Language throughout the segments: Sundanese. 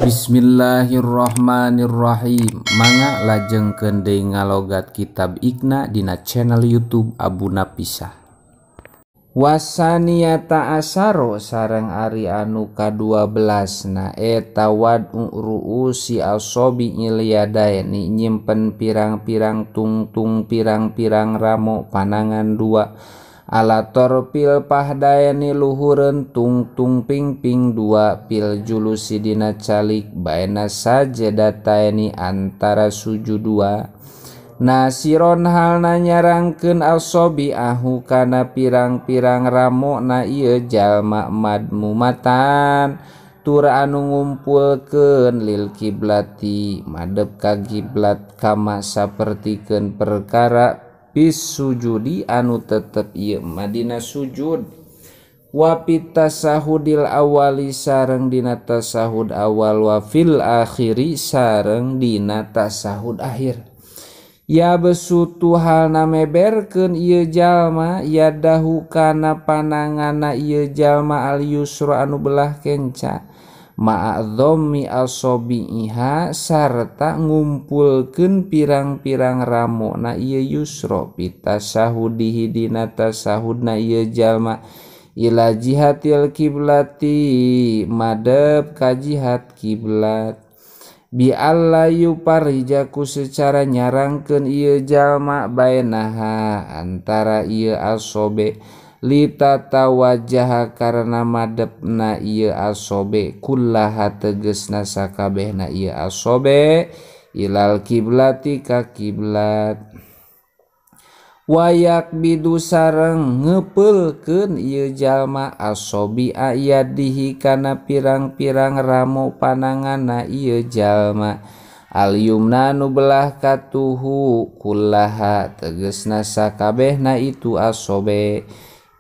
Bismillahirrahmanirrahim. Mangga lajengkeun deui ngalogat kitab Iqna dina channel YouTube Abuna Pisah. Wasaniyata asaro sareng ari anu ka-12 na eta wad'u ru'usi asobi ilyadaini nyimpen pirang-pirang tungtung pirang-pirang ramo panangan dua ala torpil pahdayani luhureun tungtung pingping dua pil julusi dina calik baena sajadataini antara sujud dua nasiron halna nyarangkeun asobi ahu kana pirang-pirang ramo na ieu jalma madmumatan tur anu ngumpulkeun lil kiblati madep ka kiblat kama sapertikeun perkara bis sujudi anu tetep ieu madina sujud wa pitasahudil awali sareng dina tasahud awal wa fil akhiri sareng dina tasahud akhir. Ya besutu halna meberkeun ieu jalma yadahu kana pananganna ieu jalma al yusra anu belah kenca ma'adzomi asobi'iha sarta ngumpulkeun pirang-pirang ramo na ieu yusra pitasahudihi dina tasahudna ieu jalma ila jihatil kiblati madep ka jihat kiblat bi alla yuparijaku secara nyarangkeun ieu jalma bainaha antara ieu asobe litatawajjaha karena madepna ieu asobe kullaha tegesna sakabehna ieu asobe ilal kiblati ka kiblat wayak bidu sareng ngepeulkeun ieu jalma asobi ayadihi kana pirang-pirang ramo pananganna ieu jalma al yumna nu belah katuhu kullaha tegesna sakabehna itu asobe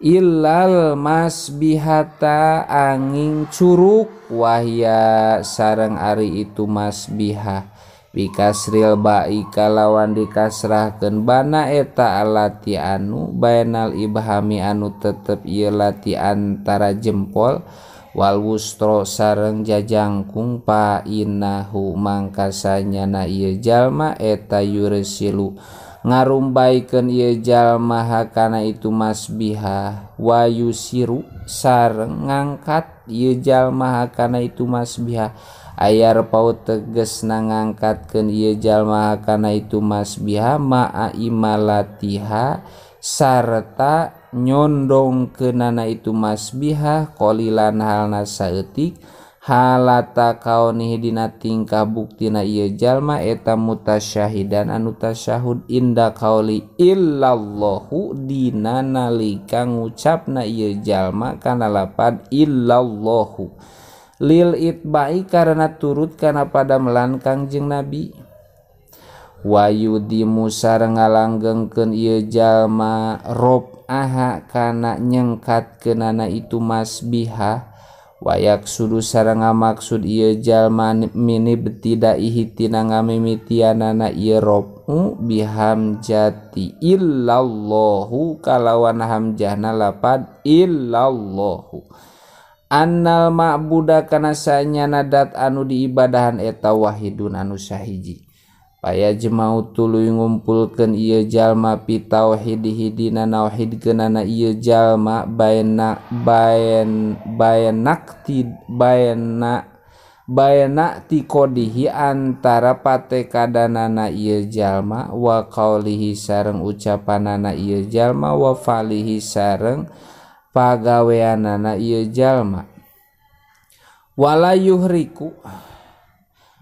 illal masbihata angin curug wahya sareng ari itu masbihah bikasril ba'i kalawan dikasrahkeun bana eta alati anu bainal ibhami anu tetep ieu lati antara jempol wal wustro sareng jajangkung pa inahu mangkasanyana ieu jalma eta yursilu ngarumbaikeun ieu jalma hakana itu masbihah wa yusiru sareng ngangkat ieu jalma hakana itu masbihah ayar paut tegesna ngangkatkeun ieu jalma kana itu masbihah ma'a imalatiha sarta nyondongkeunana itu masbihah qalilan halna saeutik halata kaunihi dina tingkah buktina ieu jalma eta mutasyahidan anu tasyahud inda qauli illallahu dina nalika ngucapna ieu jalma kana lapad illallahu lil itba'i karena turut kana pada melangkang jeung nabi wayudimu sareng ngalanggengkeun ieu jalma rob aha kana nyengkatkeunana itu masbihah wayak sudu sareng ngamaksud ieu jalma minibtidaihi tina ngamimitianana ieu rob bihamjati illallahu kalawan hamjahna lapad illallahu annal ma'buda kana sanyana dat anu diibadahan eta wahidun anu sahiji paya jemau tuluy ngumpulkeun ieu jalma pi tauhidihi dina nauhidkeunana ieu jalma baena tikodihi antara patekadanana ieu jalma wa qaulihi sareng ucapanana ieu jalma wa falihi sareng pagaweanana ieu jalma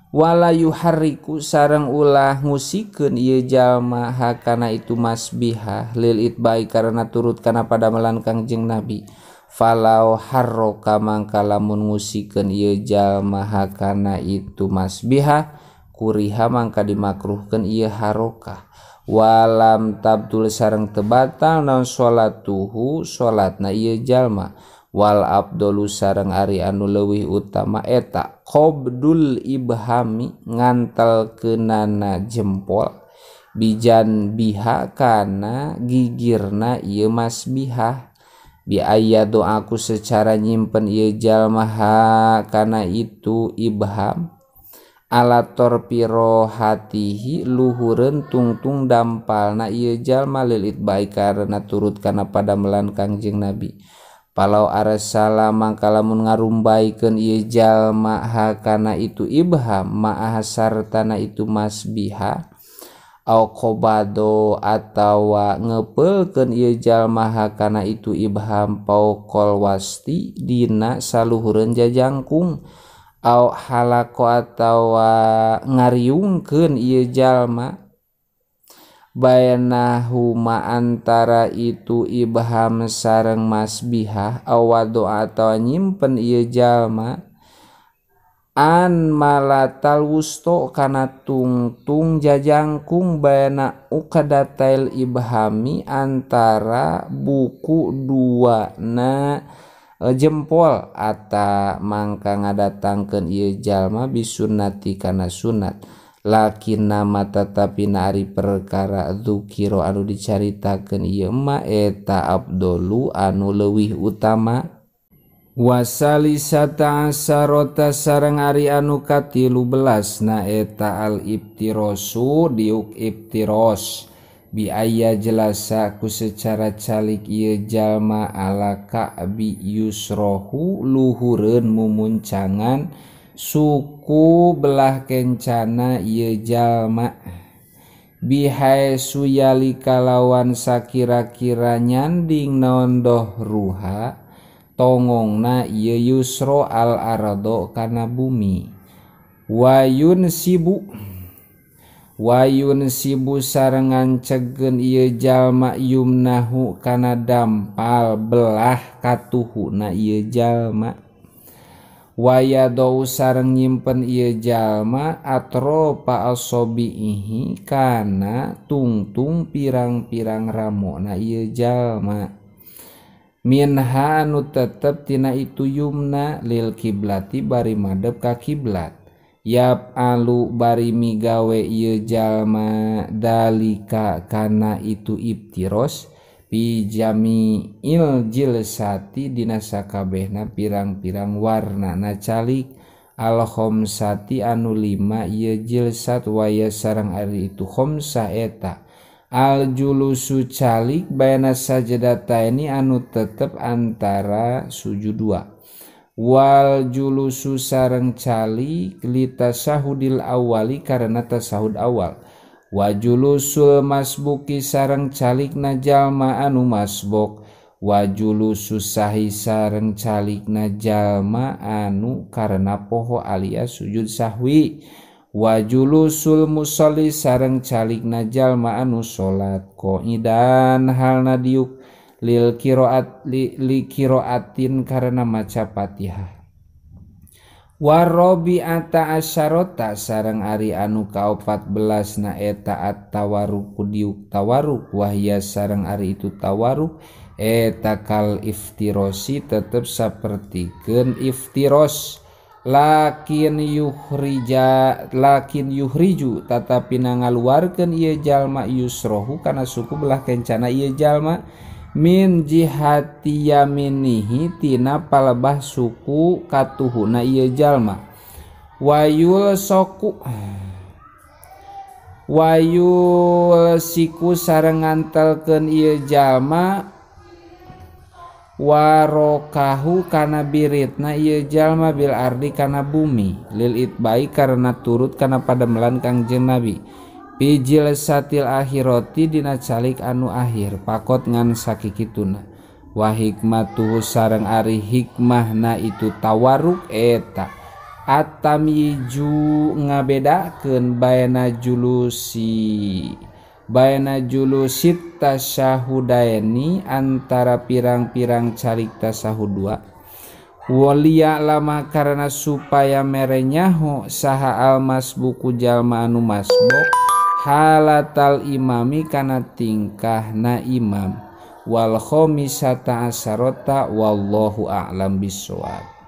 wala yuhariku sareng ulah ngusikeun ieu jalma hakana itu masbihah lil itbai karena turut kana pada melangkang jeung nabi falau harroka mangka lamun ngusikeun ieu jalma hakana itu masbihah kuriha mangka dimakruhkeun ieu harokah walam tabtul sareng tebatal naon sholatuhu sholatna ieu jalma wal abdolu sareng ari anu leuwih utama eta qabdul ibhami ngantelkeunana jempol bijan biha kana gigirna ieu masbihah biaya doaku secara nyimpen ieu jalma kana itu ibham ala torpiro hatihi luhureun tungtung dampalna ieu jalma lil itba'i karena turut kana padamelan Kangjeng Nabi. Palau arsala mangka lamun ngarumbaikeun ieu jalma kana itu ibham ma'ah sartana itu masbiha au qobado atawa ngepelkeun ieu jalma kana itu ibham pauqol wasti dina saluhureun jajangkung au halako atawa ngariungkeun ieu jalma bainahuma antara itu ibham sareng masbihah awado atau nyimpen ieu jalma an malatal wusto kana tungtung jajangkung baina uqadatail ibhami antara buku dua na jempol ata mangka ngadatangkeun ieu jalma bisunnati kana sunat lakin nama tetapi nari perkara dzukiro anu dicaritakeun ieu ma eta abdolu anu leuwih utama wasalisata asarota sareng ari anu katilu belas na eta al ibtirosu diuk ibtiros biaya jelasa ku secara calik ieu jalma ala ka'bi yusrohu luhureun mumuncangan suku belah kencana ieu jalma bihai suyali kalawan sakira-kira nyanding nondoh ruha tongongna ieu yusro al arado kana bumi wayun sibu sarengan cegen ieu jalma yumnahu kana dampal belah katuhuna ieu jalma wayadau sareng nyimpen ieu jalma atropa asobihi kana tungtung pirang-pirang ramona ieu jalma minha anu tetep tina itu yumna lil kiblati bari madep ka kiblat yap alu bari migawe ieu jalma dalika kana itu ibtiros bijami jilsati dina sakabehna pirang-pirang warna na calik al khomsati anu 5 ieu jilsat waya sareng ari itu khomsah eta al julusu calik baina sajadataini anu tetep antara sujud dua wal julusu sareng calik li tasahudil awali karena tasahud awal wa julusul masbuki sareng calikna jalma anu masbuk wa julusu sahi sareng calikna jalma anu karena poho alias sujud sahwi wa julusul musolli sareng calikna jalma anu salat qaidan halna diuk lil qiraat li qiraatin karena maca Fatihah warobi'ata asyarota sareng ari anu ka-14 na eta at-tawarruk diuk tawarruk wahya sareng ari itu tawarruk eta kal iftirosi tetep sapertikeun iftiros lakin yuhriju tetapi nangaluarkeun ieu jalma yusrohu kana suku belah kencana ieu jalma min jihati yaminihi tina palebah suku katuhuna ieu jalma wayul siku sareng ngantelkeun ieu jalma warokahu kana biritna ieu jalma bil ardi kana bumi lil itbai karena turut kana padamelan Kangjeng Nabi bijil satil akhirati dina calik anu akhir pakot ngan sakikituna wa hikmatuhu sareng ari hikmahna itu tawarruk eta atamiju ngabedakeun baina julusit tasyahudaini antara pirang-pirang calik tasahud dua walia lama karena supaya merenyaho saha almas buku jalma anu masbuk halatal imami kana tingkahna imam wal khomisata asarota wallahu a'lam bissawab.